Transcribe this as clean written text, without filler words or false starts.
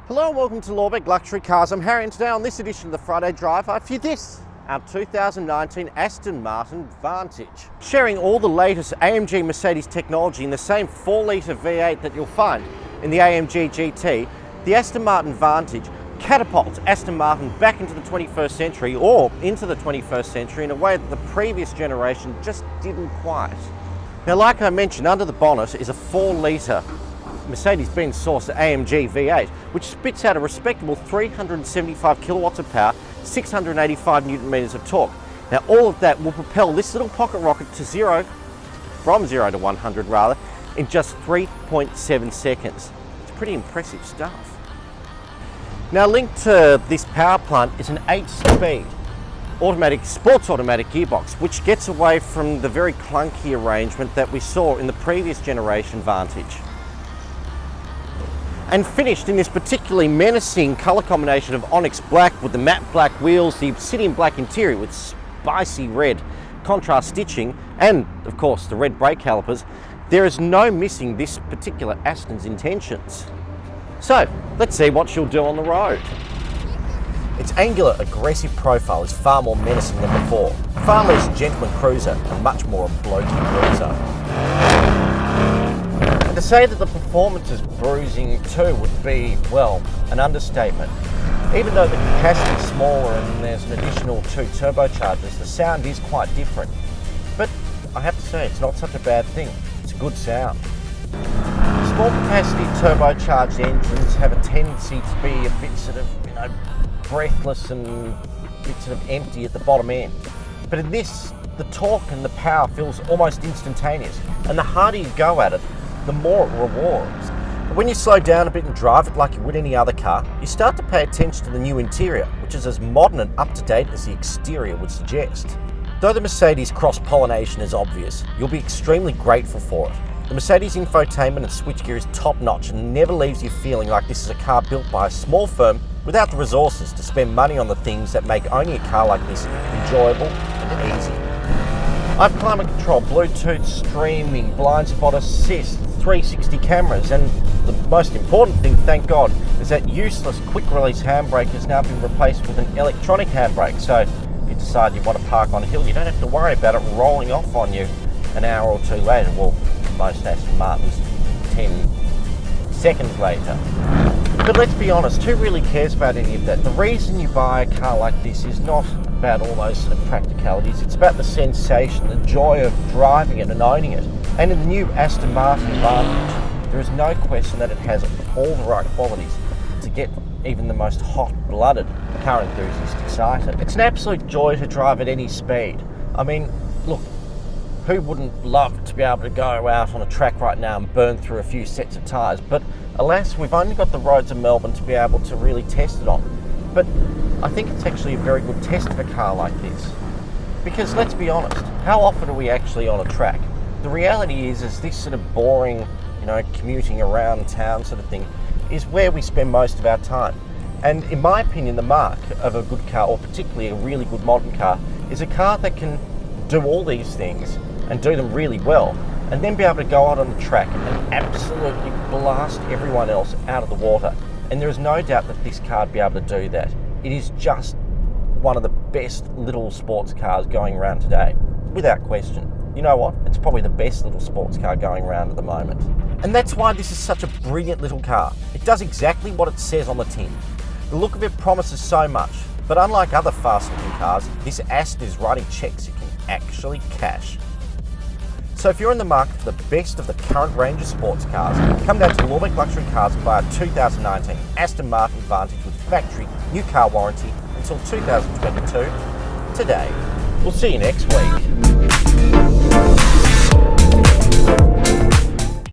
Hello and welcome to Lorbeck Luxury Cars. I'm Harry and today on this edition of the Friday Drive I have for you this, our 2019 Aston Martin Vantage. Sharing all the latest AMG Mercedes technology in the same 4-litre V8 that you'll find in the AMG GT, the Aston Martin Vantage catapults Aston Martin back into the 21st century or into the 21st century in a way that the previous generation just didn't quite. Now, like I mentioned, under the bonnet is a 4-litre Mercedes-Benz sourced AMG V8, which spits out a respectable 375 kilowatts of power, 685 newton meters of torque. Now, all of that will propel this little pocket rocket to from 0 to 100 rather, in just 3.7 seconds. It's pretty impressive stuff. Now, linked to this power plant is an 8-speed sports automatic gearbox, which gets away from the very clunky arrangement that we saw in the previous generation Vantage. And finished in this particularly menacing colour combination of onyx black with the matte black wheels, the obsidian black interior with spicy red contrast stitching, and of course the red brake calipers, there is no missing this particular Aston's intentions. So let's see what she'll do on the road. Its angular, aggressive profile is far more menacing than before, far less gentleman cruiser and much more a blokey cruiser. To say that the performance is bruising too would be, well, an understatement. Even though the capacity is smaller and there's an additional 2 turbochargers, the sound is quite different. But I have to say, it's not such a bad thing. It's a good sound. Small capacity turbocharged engines have a tendency to be a bit breathless and a bit empty at the bottom end. But in this, the torque and the power feels almost instantaneous, and the harder you go at it, the more it rewards. But when you slow down a bit and drive it like you would any other car, you start to pay attention to the new interior, which is as modern and up-to-date as the exterior would suggest. Though the Mercedes cross-pollination is obvious, you'll be extremely grateful for it. The Mercedes infotainment and switchgear is top-notch and never leaves you feeling like this is a car built by a small firm without the resources to spend money on the things that make owning a car like this enjoyable and easy. I have climate control, Bluetooth streaming, blind spot assist, 360 cameras, and the most important thing, thank God, is that useless quick release handbrake has now been replaced with an electronic handbrake. So if you decide you want to park on a hill, you don't have to worry about it rolling off on you an hour or two later. Well, most Aston Martins 10 seconds later. But let's be honest, who really cares about any of that? The reason you buy a car like this is not about all those sort of practicalities. It's about the sensation, the joy of driving it and owning it. And in the new Aston Martin Vantage, there is no question that it has all the right qualities to get even the most hot-blooded car enthusiast excited. It's an absolute joy to drive at any speed. I mean, look, who wouldn't love to be able to go out on a track right now and burn through a few sets of tyres? But alas, we've only got the roads of Melbourne to be able to really test it on. But I think it's actually a very good test of a car like this. Because let's be honest, how often are we actually on a track? The reality is this sort of boring, commuting around town sort of thing is where we spend most of our time. And in my opinion, the mark of a good car, or particularly a really good modern car, is a car that can do all these things and do them really well, and then be able to go out on the track and absolutely blast everyone else out of the water. And there is no doubt that this car would be able to do that. It is just one of the best little sports cars going around today, without question. You know what? It's probably the best little sports car going around at the moment. And that's why this is such a brilliant little car. It does exactly what it says on the tin. The look of it promises so much, but unlike other fast-looking cars, this Aston is writing checks you can actually cash. So if you're in the market for the best of the current range of sports cars, come down to Lorbeck Luxury Cars and buy a 2019 Aston Martin Vantage with factory new car warranty until 2022 today. We'll see you next week.